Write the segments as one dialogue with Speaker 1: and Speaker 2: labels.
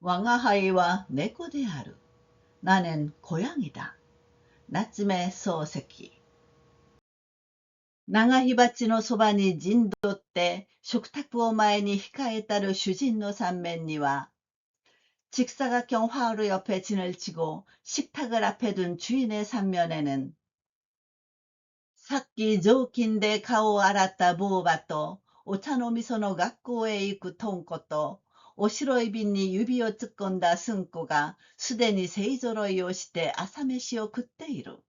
Speaker 1: 왕아하이와猫である. 나는 고양이다. 나츠메 소세키. 나가히바치노 소바니 진도 때 식탁부前に 控えたる 주진노 산맨니와 직사각형 화로 옆에 진을 치고 식탁을 앞에 둔 주인의 산면에는 삭기 조킨데 가오 알았다 모바또 오차노미소노学校へ 行く 돈코또 오시로이 빈니 유비오 츠건다 승꼬가 수데니 세이조로이 오시테 아사메시오 그때이루.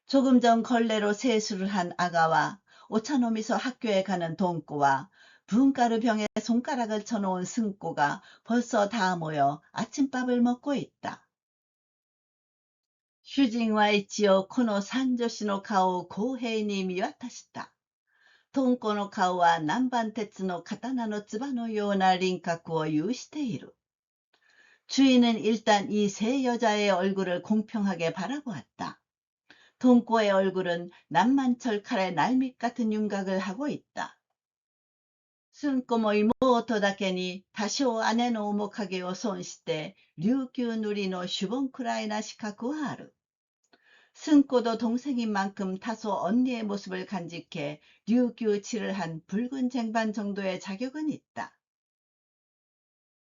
Speaker 1: 조금 전 걸레로 세수를 한 아가와 오차노미소 학교에 가는 돈꼬와 분가루 병에 손가락을 쳐놓은 승꼬가 벌써 다 모여 아침밥을 먹고 있다. 휴징와 이치오 코노 산조시노 가오 고헤이니 미와타시다. 돈꼬노 가오와 남반테츠노 카타나노 츠바노 요나 린카쿠오 유시테이루. 주인은 일단 이 세 여자의 얼굴을 공평하게 바라보았다. 돈꼬의 얼굴은 남만철 칼의 날밑 같은 윤곽을 하고 있다. 승꼬모 이모토 다케니 다쇼 아네노 오모카게오 손시테 류규 누리노 슈본쿠라이나 시카쿠와 하루. 승꼬도 동생인 만큼 다소 언니의 모습을 간직해 류규치를 한 붉은 쟁반 정도의 자격은 있다.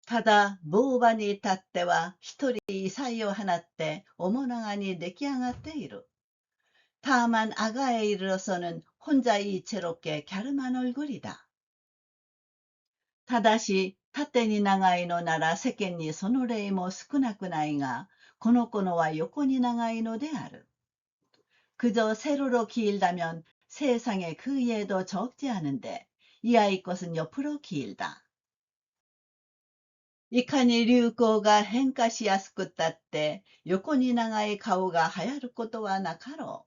Speaker 1: 타다 모바니 이타때와 히토리 사이오 하나때 오모나가니 네키양아때이루. 다만 아가에 이르러서는 혼자 이채롭게 갸름한 얼굴이다. 다다시 타테니 나가이노 나라 세켄니 소노레이모 스쿠나쿠나이가 고노코노와 요코니 나가이노 데아르. 그저 세로로 길다면 세상에 그 예도 적지 않은데 이 아이 것은 옆으로 길다. 이카니 류코가 henka시 야스쿠ったって 요코니 나가의 가오가 하야르 것도와 나카로.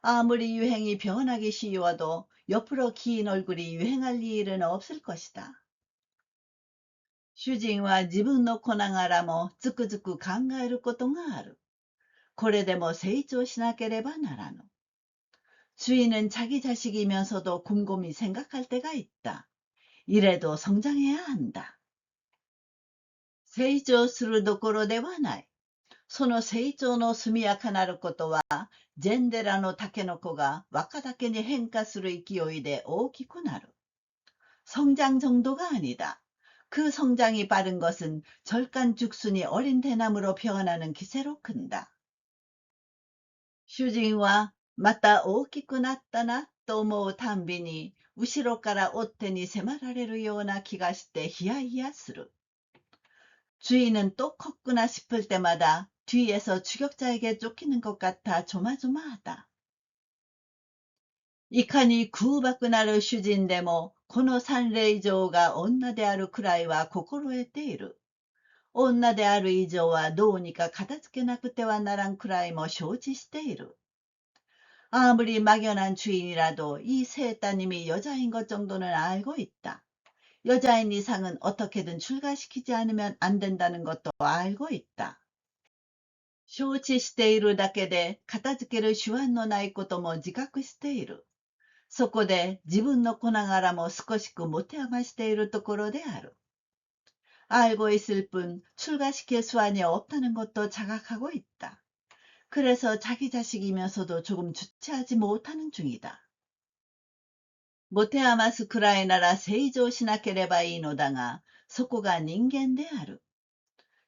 Speaker 1: 아무리 유행이 변하기 쉬워도 옆으로 긴 얼굴이 유행할 일은 없을 것이다. 슈징와 지분 놓고 나가라모 즈쿠즈쿠 강가에를 것도가 아루. これでも成長しなければならぬ. 주인은 자기 자식이면서도 곰곰이 생각할 때가 있다. 이래도 성장해야 한다. 成長するどころではない. その成長の速やかなることは、ジェンデラのタケノコが若竹に変化する勢いで大きくなる. 성장 정도가 아니다. 그 성장이 빠른 것은 절간죽순이 어린 대나무로 변하는 기세로 큰다. 主人はまた大きくなったなと思うたんびに後ろから追っ手に迫られるような気がしてヒヤヒヤする. 주인은 또 컸구나 싶을 때마다 뒤에서 추격자에게 쫓기는 것 같아 조마조마하다. いかに空爆なる主人でもこの三霊嬢が女であるくらいは心得ている. 女である以上はどうにか片付けなくてはならんくらいも承知している. 아무리 막연한 주인이라도 이 세 따님이 여자인 것 정도는 알고 있다. 여자인 이상은 어떻게든 출가시키지 않으면 안 된다는 것도 알고 있다. 承知しているだけで片付ける手腕のないことも自覚している. そこで自分の子ながらも少しく持て余しているところである. 알고 있을 뿐 출가시킬 수완이 없다는 것도 자각하고 있다. 그래서 자기 자식이면서도 조금 주체하지 못하는 중이다. 持て余すくらいなら成長しなければいいのだが、そこが人間である.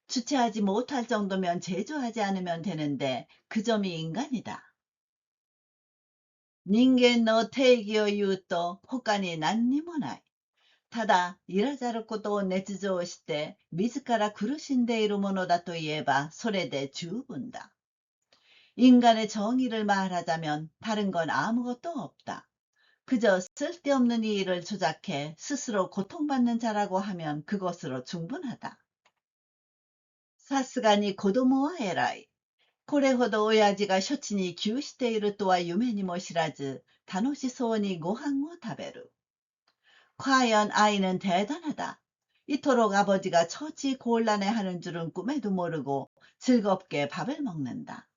Speaker 1: 주체하지 못할 정도면 제조하지 않으면 되는데 그 점이 인간이다. 人間の定義を言うと他に何にもない. ただいらざることを捏造して自ら苦しんでいるものだといえばそれで十分だ. 인간의 정의를 말하자면 다른 건 아무것도 없다. 그저 쓸데없는 일을 조작해 스스로 고통받는 자라고 하면 그것으로 충분하다. さすがに子供は偉い. これほど親父が処置に窮しているとは夢にも知らず楽しそうにご飯を食べる. 과연 아이는 대단하다. 이토록 아버지가 처지 곤란해하는 줄은 꿈에도 모르고 즐겁게 밥을 먹는다.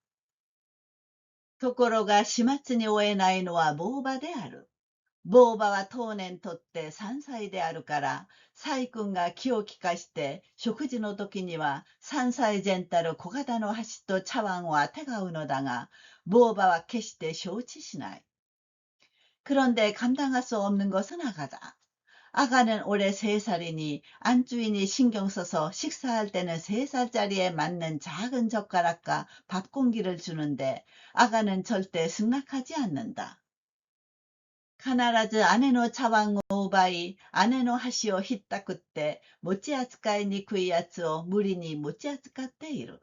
Speaker 1: ところが始末に追えないのはボーバである.ボーバは当年とって3歳であるから、サイ君が気を利かして、食事の時には3歳全たる小型の箸と茶碗をあてがうのだが、ボーバは決して承知しない。그런데 감당할 수 없는 것은 아가다. 아가는 올해 3살이니 안주인이 신경 써서 식사할 때는 3살짜리에 맞는 작은 젓가락과 밥 공기를 주는데 아가는 절대 승낙하지 않는다. 카나라즈 아네노 차왕 오바이 아네노 하시오 히타쿠때 모찌아츠카이 니쿠이야츠오 무리니 모찌아츠카테이루.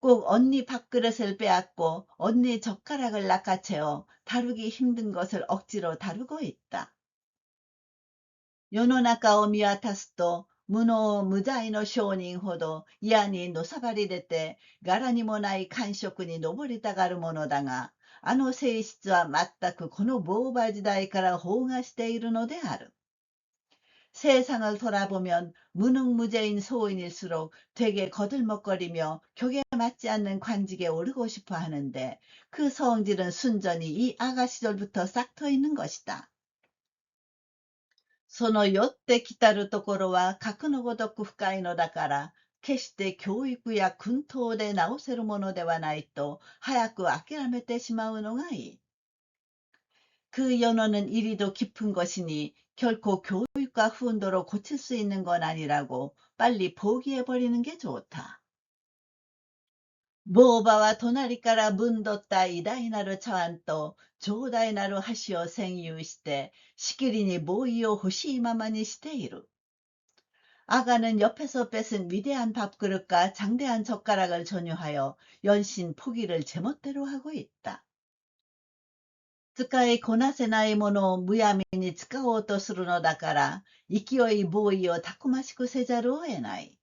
Speaker 1: 꼭 언니 밥그릇을 빼앗고 언니 젓가락을 낚아채어 다루기 힘든 것을 억지로 다루고 있다. 世の中を見渡すと、無能無罪の商人ほど嫌にのさばり出て、柄にもない感触に上りたがるものだが、あの性質は全くこのボーバ時代から崩壊しているのである。 세상을 돌아보면 무능무제인 소인일수록 되게 맞지 않는 관직에 오르고 싶어 하는데 그 성질은 순전히 이 아가 시절부터 싹터 있는 것이다. そのよって来たるところは格のごとく深いのだから、決して教育や訓導で直せるものではないと早く諦めてしまうのがいい。그ボーバは隣から分取った偉大なる茶碗と長大なる箸を占有して、しきりにボーイを欲しいままにしている。 아가는 옆에서 뺏은 위대한 밥그릇과 장대한 젓가락을 전유하여 연신 포기를 제멋대로 하고 있다. 使いこなせないものをむやみに使おうとするのだから、勢いボーイをたくましくせざるを得ない。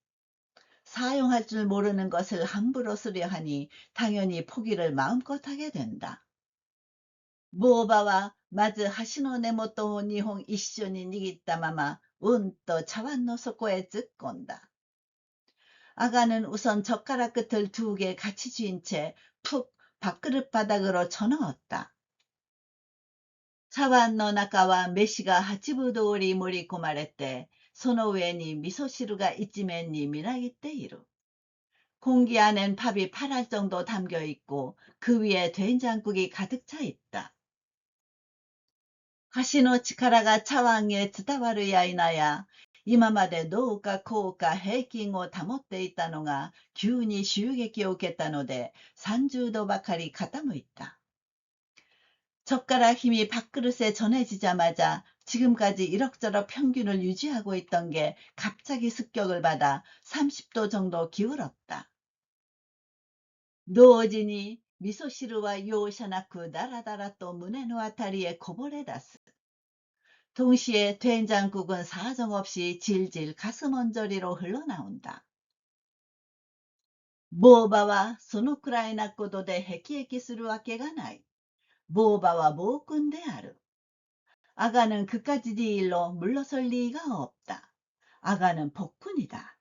Speaker 1: 사용할 줄 모르는 것을 함부로 쓰려 하니 당연히 포기를 마음껏 하게 된다. ボーバはまず箸の根元を2本一緒に握ったままうんと茶碗の底へ突っ込んだ。 아가는 우선 젓가락 끝을 2개 같이 쥐인 채 푹 밥그릇 바닥으로 쳐넣었다. 차완の 中は 飯が 8分 通り盛り込まれて、その上に味噌汁が一面にみなぎっている。 공기 안엔 밥이 8알 정도 담겨 있고 그 위에 된장국이 가득 차 있다. 箸の力が 차왕에 伝わるや否や、今までどうかこうか平均を保っていたのが急に襲撃を受けたので30度ばかり傾いた。 젓가락 힘이 밥그릇에 전해지자마자 지금까지 이럭저럭 평균을 유지하고 있던 게 갑자기 습격을 받아 30도 정도 기울었다. 同時に 미소시루와 요샤나쿠 다라다라と 胸のあたりへ こぼれ出す. 동시에 된장국은 사정없이 질질 가슴언저리로 흘러나온다. 보바와 そのくらいなことで辟易するわけがない. 보바와 모군데ある. 아가는 그까지 일로 물러설 리가 없다. 아가는 복군이다.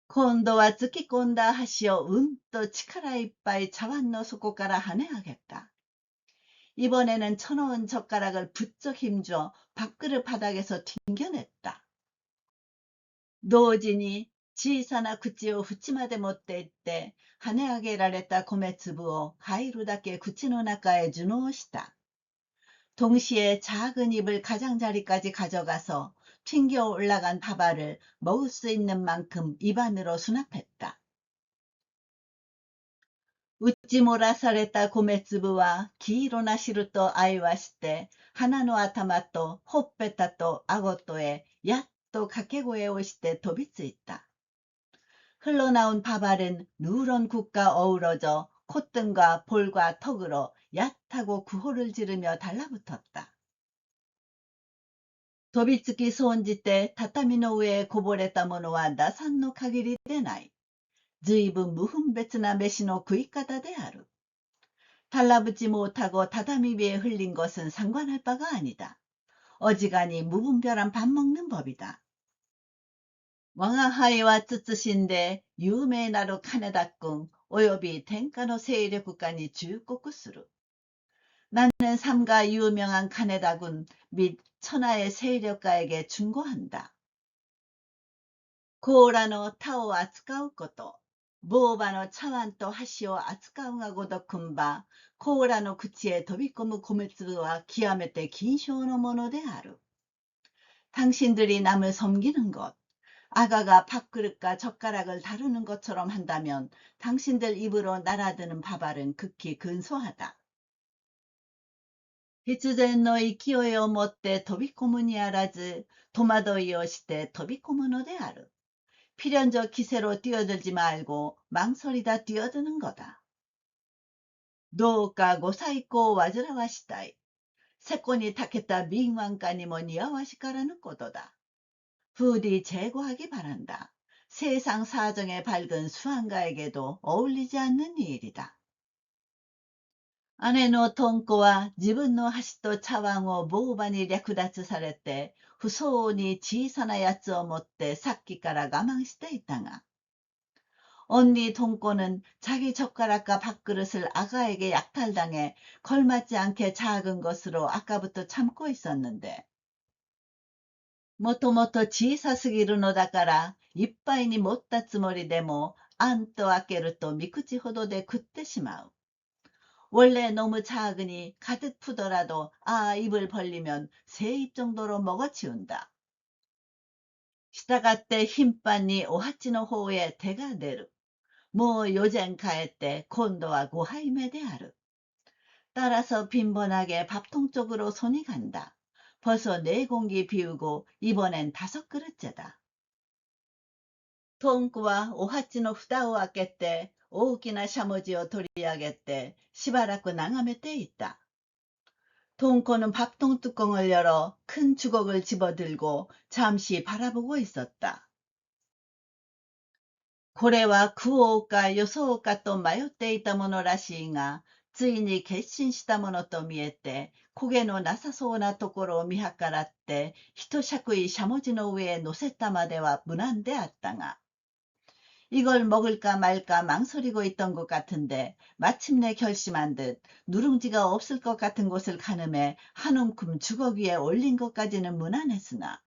Speaker 1: 今度は突き込んだ箸をうんと力いっぱい茶碗の底から跳ね上げた。 이번에는 쳐놓은 젓가락을 부쩍 힘줘 밥그릇 바닥에서 튕겨냈다. 同時に小さな口を縁まで持って行って跳ね上げられた米粒をカイルだけ口の中へ受納した。 동시에 작은 입을 가장자리까지 가져가서 튕겨 올라간 밥알을 먹을 수 있는 만큼 입안으로 수납했다. 打ち漏らされた米粒は黄色な汁と相わして鼻の頭とほっぺたと顎とへやっと掛け声をして飛びついた。 흘러나온 밥알은 누런 국과 어우러져 콧등과 볼과 턱으로 얕하고 구호를 지르며 달라붙었다. 飛びつき 손짓때 타타미노 위에 こぼれたものは打算の限りでない。 随分 무분별한飯の 食い方である. 달라붙지 못하고 다다미 위에 흘린 것은 상관할 바가 아니다. 어지간히 무분별한 밥 먹는 법이다. 我が輩は謹んで 有名なる金田君および天下の勢力下に忠告する。 나는 삼가 유명한 카네다군 및 천하의 세력가에게 충고한다.コーラの他を扱うこと。ボーバの茶碗と箸を扱うがごとくんば、コーラの口へ飛び込む米粒は極めて金賞のものである。당신들이 남을 섬기는 것, 아가가 밥그릇과 젓가락을 다루는 것처럼 한다면 당신들 입으로 날아드는 밥알은 극히 근소하다. 必然の勢いをもって飛び込むにあらず、戸惑いをして飛び込むのである。 필연적 기세로 뛰어들지 말고 망설이다 뛰어드는 거다. どうかご細工を煩わしたい。 세권이 탁했다 민왕까니모 니아와시카라는 것도다. 부디 제고하기 바란다. 세상 사정에 밝은 수한가에게도 어울리지 않는 일이다. 姉のトンコは自分の箸と茶碗をボーバに略奪されて、不相応に小さなやつを持ってさっきから我慢していたが、언니 동꼬는 자기 젓가락과 밥그릇을 아가에게 약탈당해 걸맞지 않게 작은 것으로 아까부터 참고 있었는데, もともと小さすぎるのだからいっぱいに持ったつもりでもあんと開けると3口ほどで食ってしまう。 원래 너무 작으니 가득 푸더라도 입을 벌리면 3입 정도로 먹어치운다. したがって頻繁にお鉢の方へ手が出る。もう4膳かえって今度は5杯目である。 따라서 빈번하게 밥통 쪽으로 손이 간다. 벌써 4공기 비우고 이번엔 5그릇째다. トンコはお鉢の蓋を開けて大きなしゃもじを取り上げてしばらく眺めていた。 통코는 밥통 뚜껑을 열어 큰 주걱을 집어들고 잠시 바라보고 있었다. これは食おうかよそうかと迷っていたものらしいが、ついに決心したものと見えて、焦げのなさそうなところを見計らって、一しゃくいしゃもじの上へ乗せたまでは無難であったが、이걸 먹을까 말까 망설이고 있던 것 같은데 마침내 결심한 듯 누룽지가 없을 것 같은 곳을 가늠해 한 움큼 주걱 위에 올린 것까지는 무난했으나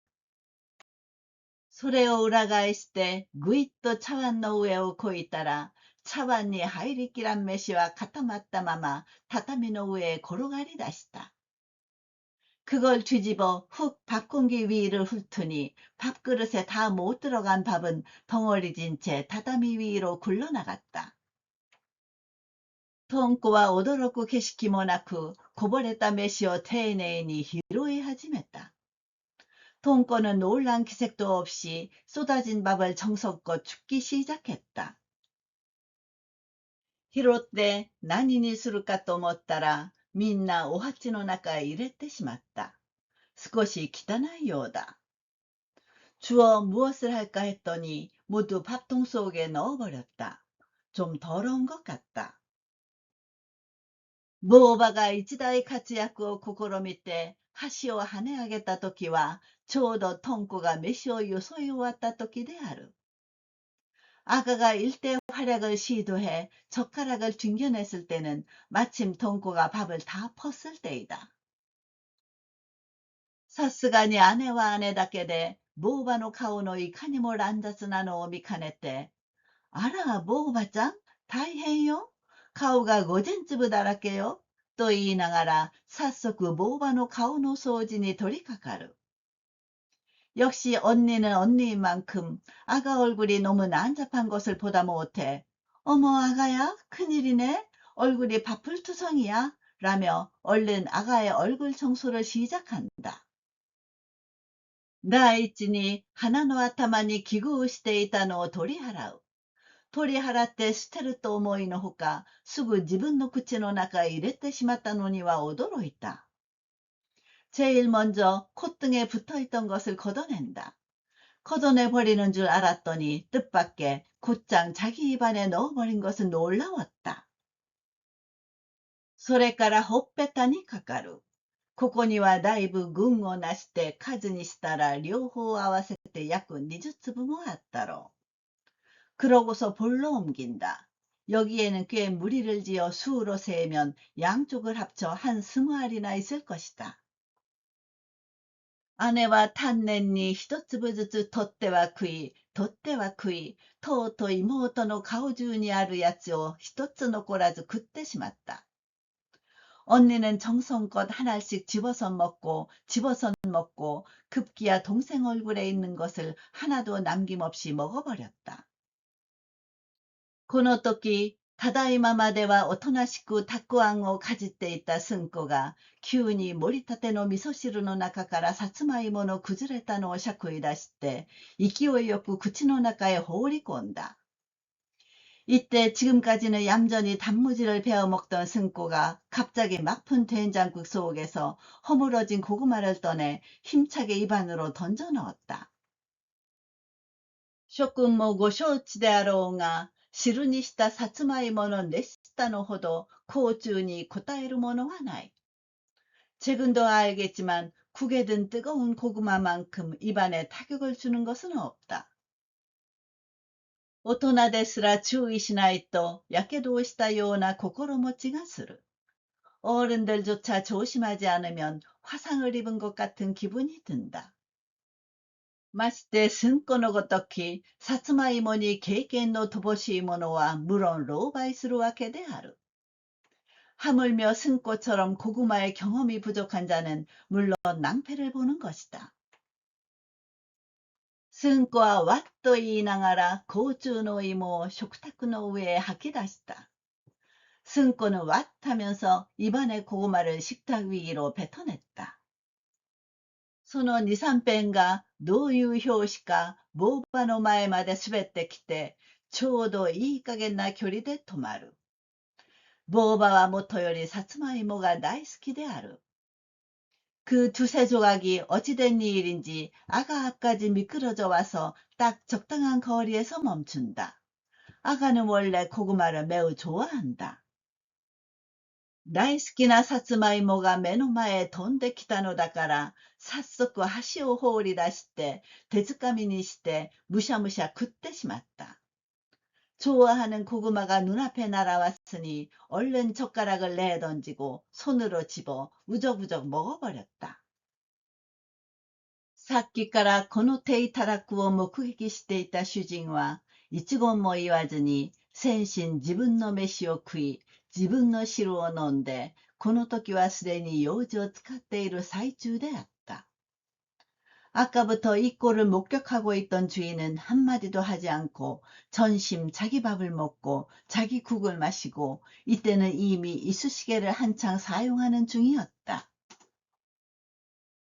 Speaker 1: それを裏返してぐいっと茶碗の上をこいたら茶碗に入りきらん飯は固まったまま畳の上へ転がり出した。 그걸 뒤집어 훅 밥공기 위를 훑으니 밥그릇에 다 못 들어간 밥은 덩어리진 채 다다미 위로 굴러나갔다. トンコは驚く景色もなく、こぼれた飯を丁寧に拾い始めた。 통코는 놀란 기색도 없이 쏟아진 밥을 정성껏 줍기 시작했다. 拾って何にするかと思ったら、みんなお鉢の中へ入れてしまった。少し汚いようだ。 주어 무엇을 할까 했더니 모두 밥통 속에 넣어버렸다. 좀 더러운 것 같다. ボーバが一大活躍を試みて箸を跳ね上げた時はちょうどトンコが飯をよそい終わった時である。 아가가 일대 활약을 시도해 젓가락을 튕겨냈을 때는 마침 ton코가 밥을 다 펐을 때이다. さすがに姉は姉だけで、ボーバの顔のいかにも乱雑なのを見かねて、あら、ボーバちゃん、大変よ。顔が御前粒だらけよ。と言いながら、早速ボーバの顔の掃除に取り掛かる。 역시 언니는 언니인 만큼 아가 얼굴이 너무 난잡한 것을 보다 못해 어머 아가야 큰일이네 얼굴이 밥풀투성이야 라며 얼른 아가의 얼굴 청소를 시작한다. 第一に鼻の頭に器具をしていたのを取り払う。取り払って捨てると思いのほか、すぐ自分の口の中へ入れてしまったのには驚いた。 제일 먼저 콧등에 붙어있던 것을 걷어낸다. 걷어내버리는 줄 알았더니 뜻밖의 곧장 자기 입안에 넣어버린 것은 놀라웠다. それからほっぺたにかかる。ここにはだいぶ群をなして数にしたら両方合わせて約20粒もあったろう。 그러고서 볼로 옮긴다. 여기에는 꽤 무리를 지어 수로 세면 양쪽을 합쳐 한 20알이나 있을 것이다. 아내와 탄넨니 히토츠부ずつ 돛대와 쿠이, 돛대와 쿠이, 토우토 이모토의 가오주니 아루 야츠を 히토츠残らず 굿대しまった. 언니는 정성껏 하나씩 집어서 먹고 급기야 동생 얼굴에 있는 것을 하나도 남김없이 먹어버렸다. この時、ただいままではおとなしくたくあんをかじっていたスンコが、急に盛りたての味噌汁の中からさつまいもの崩れたのをしゃくり出して、勢いよく口の中へ放り込んだ。 이때 지금까지는 얌전히 단무지를 베어 먹던 승꼬가 갑자기 막푼 된장국 속에서 허물어진 고구마를 떠내 힘차게 입안으로 던져 넣었다. 諸君もご承知であろうが、汁にしたさつまいもの熱したのほど口中に応えるものはない。 최근도 알겠지만 국에 든 뜨거운 고구마만큼 입안에 타격을 주는 것은 없다. 大人ですら注意しないとやけどをしたような心持ちがする. 어른들조차 조심하지 않으면 화상을 입은 것 같은 기분이 든다. まして寸子のごとき、さつまいもに経験の乏しい者は無論狼狽するわけである. 하물며 승꼬처럼 고구마의 경험이 부족한 자는 물론 낭패를 보는 것이다. 승꼬와 왓と 言いながら口中の芋を食卓の上へ吐き出した. 승꼬는 왓 하면서 입안의 고구마를 식탁 위로 뱉어냈다. その 2,3編がどういう拍子か棒場の前まで滑ってきて、ちょうどいい加減な距離で止まる。棒場はもとよりさつまいもが大好きである。그 두세 조각이 어찌된 일인지 아가까지 미끄러져 와서 딱 적당한 거리에서 멈춘다. 아가는 원래 고구마를 매우 좋아한다. 大好きなさつまいもが目の前へ飛んできたのだから、早速箸を放り出して、手づかみにして、むしゃむしゃ食ってしまった。좋아하는 고구마가 눈앞에 날아왔으니 얼른 젓가락을 내던지고 손으로 집어 우적우적 먹어버렸다. さっきからこの手いただくを目撃していた主人は、一言も言わずに、先進自分の飯を食い、自分の汁を飲んで、この時はすでに用事を使っている最中であった. 아까부터 이 꼴을 목격하고 있던 주인은 한마디도 하지 않고 전심 자기 밥을 먹고 자기 국을 마시고 이때는 이미 이쑤시개를 한창 사용하는 중이었다.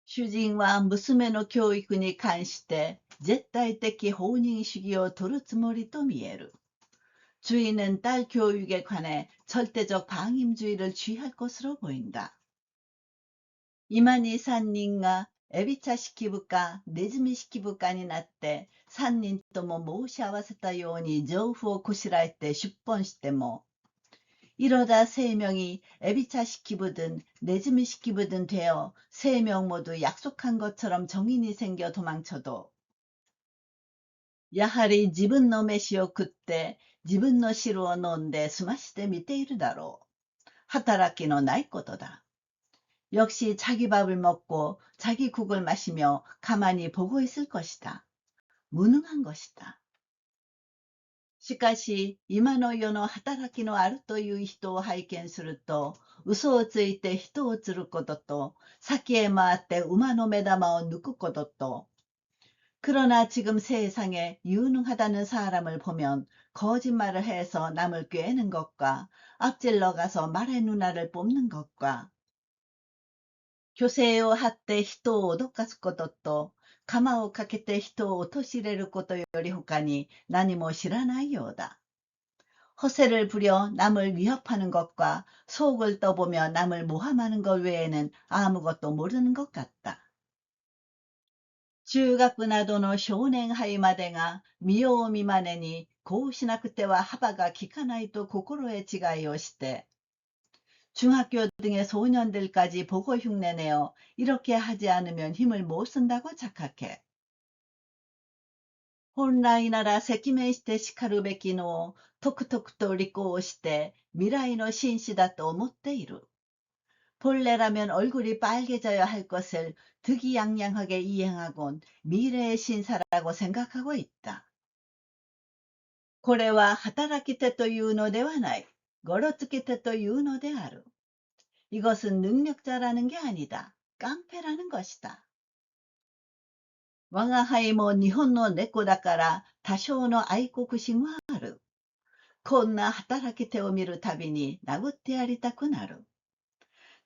Speaker 1: 主人は娘の教育に関して絶対的放任主義を取るつもりと見える. 주인은 딸 교육에 관해 절대적 방임주의를 취할 것으로 보인다. 이만희 산인가 에비차 시키부까 네즈미 시키부까になって3人とも申し合わせたように情報をこしらえて出奔しても 이러다 3명이 에비차 시키부든 네즈미 시키부든 되어 3명 모두 약속한 것처럼 정인이 생겨 도망쳐도 やはり自分の飯を食って自分の汁を飲んで済ましてみているだろう。働きのないことだ。 역시 자기 밥을 먹고 자기 국을 마시며 가만히 보고 있을 것이다. 무능한 것이다. しかし、今の世の働きのあるという人を拝見すると、嘘をついて人を釣ることと、先へ回って馬の目玉を抜くことと、 그러나 지금 세상에 유능하다는 사람을 보면 거짓말을 해서 남을 꾀는 것과 앞질러 가서 말의 누나를 뽑는 것과 虚勢を張って人を脅かすことと、鎌をかけて人を陥れることより他に何も知らないようだ. 허세를 부려 남을 위협하는 것과 속을 떠보며 남을 모함하는 것 외에는 아무것도 모르는 것 같다. 中学などの少年輩までが見よう見まねにこうしなくては幅が利かないと心得違いをして 중학교 등의 소년들까지 보고 흉내내어 이렇게 하지 않으면 힘을 못 쓴다고 착각해. 本来なら赤面して叱るべきのをとくとくと履行して未来の紳士だと思っている。본래라면 얼굴이 빨개져야 할 것을 득이양양하게 이행하곤 미래의 신사라고 생각하고 있다. これは働き手というのではない。ごろつき手というのである。 이것은 능력자라는 게 아니다. 깡패라는 것이다. 我が輩も日本の猫だから多少の愛国心はある。こんな働き手を見るたびに殴ってやりたくなる。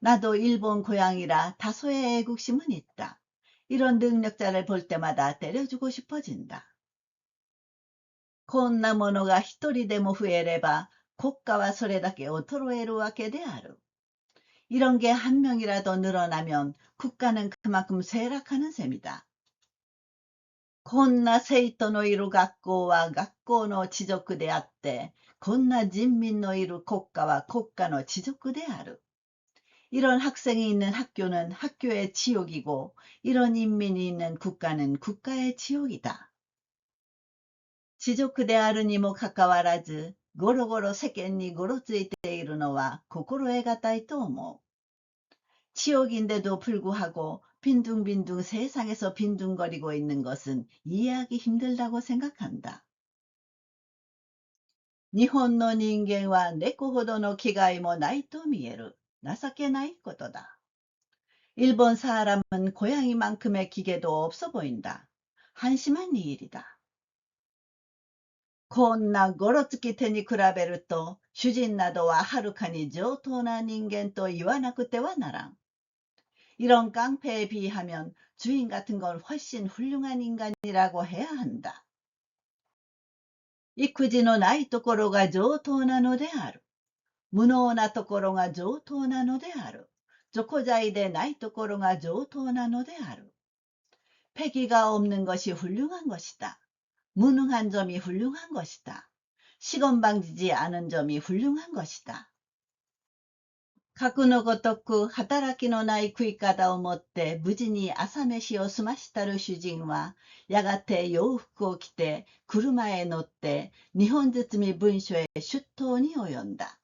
Speaker 1: 나도 일본 고양이라 다소의 애국심은 있다. 이런 능력자를 볼 때마다 때려주고 싶어진다. こんなものが一人でも増えれば国家はそれだけ衰えるわけである。 이런 게 한 명이라도 늘어나면 국가는 그만큼 쇠락하는 셈이다. こんな生徒のいる学校は学校の恥辱であって、こんな人民のいる国家は国家の恥辱である。 이런 학생이 있는 학교는 학교의 지옥이고 이런 인민이 있는 국가는 국가의 지옥이다. 恥辱であるにもかかわらず、ゴロゴロ世間にごろついているのは心得がたいと思う。 지옥인데도 불구하고 빈둥빈둥 세상에서 빈둥거리고 있는 것은 이해하기 힘들다고 생각한다. 日本の人間は猫ほどの気概もないと見える。情けないことだ。 일본 사람은 고양이만큼의 기계도 없어 보인다. 한심한 일이다. こんなゴロつき手に比べると、主人などははるかに上等な人間と言わなくてはならん。 이런 깡패에 비하면 주인 같은 건 훨씬 훌륭한 인간이라고 해야 한다. 育児のないところが上等なのである。無能なところが上等なのである。助古罪でないところが上等なのである。 패기가 없는 것이 훌륭한 것이다. 무능한 점이 훌륭한 것이다. 시건방지지 않은 점이 훌륭한 것이다. 核のごとく働きのない食い方をもって無事に朝飯を済ましたる主人はやがて洋服を着て車へ乗って日本包文書へ出頭に及んだ。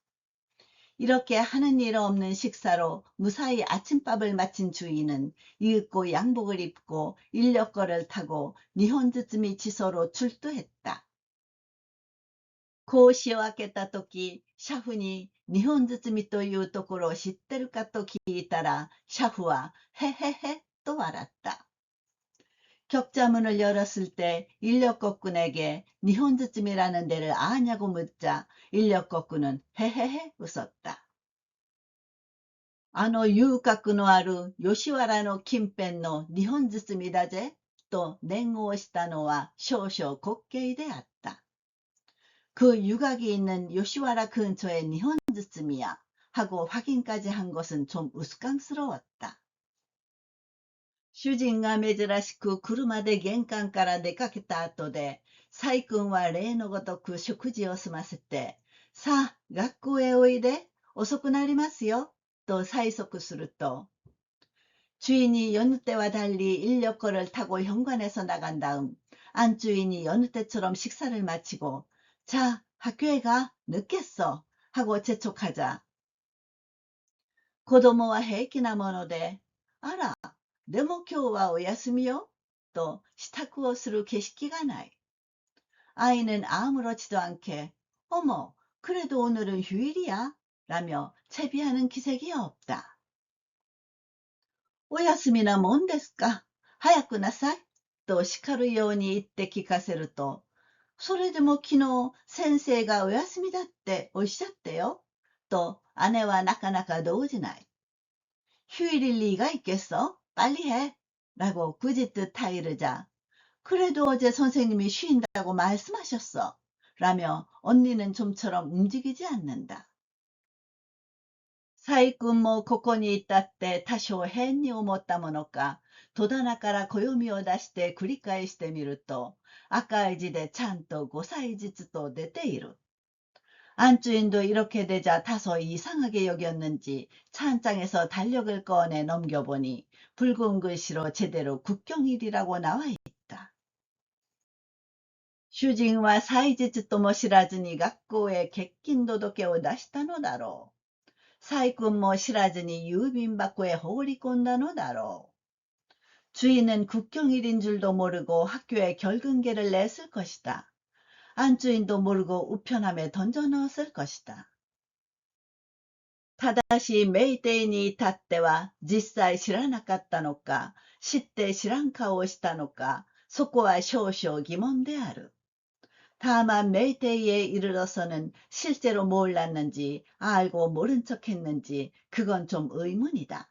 Speaker 1: 이렇게 하는 일 없는 식사로 무사히 아침밥을 마친 주인은 이윽고 양복을 입고 인력거를 타고 니혼즈츠미 지소로 출두했다. こうしを開けたとき、シャフに日本包みというところを知ってるかと聞いたら、シャフはへへへと笑った。 격자문을 열었을 때 인력거꾼에게 니혼즈츠미라는 데를 아냐고 묻자 인력거꾼은 헤헤헤 웃었다. あの遊郭のある吉原の近辺の日本包みだぜ、と念をしたのは少々滑稽であった。 그 유곽이 있는 요시와라 근처의 니혼즈츠미야 하고 확인까지 한 것은 좀 우스꽝스러웠다. 主人が珍しく車で玄関から出かけた後で、細君は例のごとく食事を済ませて、さあ、学校へおいで、遅くなりますよ、또 사이소크すると 주인이 여느 때와 달리 인력거를 타고 현관에서 나간 다음 안주인이 여느 때처럼 식사를 마치고 자, 학교에 가, 늦겠어 하고 재촉하자 子供は平気なものであら、でも今日はお休みよと支度をする景色がない 아이는 아무렇지도 않게 어머, 그래도 오늘은 휴일이야 라며 채비하는 기색이 없다. お休みなもんですか。早くなさい。と叱るように言って聞かせると、それでも昨日先生がお休みだっておっしゃってよ。と姉はなかなか動じない。휴일일 리가 있겠어? 빨리 해. 라고 꾸짖듯 타이르자. 그래도 어제 선생님이 쉰다고 말씀하셨어. 라며 언니는 좀처럼 움직이지 않는다. 細君もここにいたって多少変に思ったものか、戸棚から暦を出して繰り返してみると、赤い字でちゃんと5歳ずつと出ている。 안주인도 이렇게 되자 다소 이상하게 여겼는지 찬장에서 달력을 꺼내 넘겨보니 붉은 글씨로 제대로 국경일이라고 나와 있다. 主人は祭日とも知らずに学校へ欠勤届を出したのだろう。細君も知らずに郵便箱へ放り込んだのだろう。주인은 국경일인 줄도 모르고 학교에 결근계를 냈을 것이다. 안주인도 모르고 우편함에 던져 넣었을 것이다. ただしメイテイに至っては実際知らなかったのか、知って知らん顔をしたのか、そこは少々疑問である。다만 메이데이에 이르러서는 실제로 몰랐는지 알고 모른 척했는지 그건 좀 의문이다.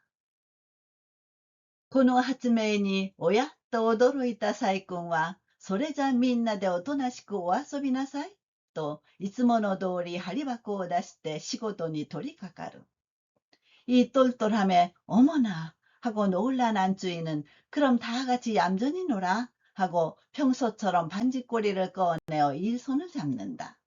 Speaker 1: この発明におやっと驚いたサイ君は、それじゃみんなでおとなしくお遊びなさいといつもの通り針箱を出して仕事に取り掛かる。이 똘똘함에 어머나 하고 놀란 안주인은 그럼 다 같이 얌전히 놀아 하고 평소처럼 반지꼬리를 꺼내어 이 손을 잡는다.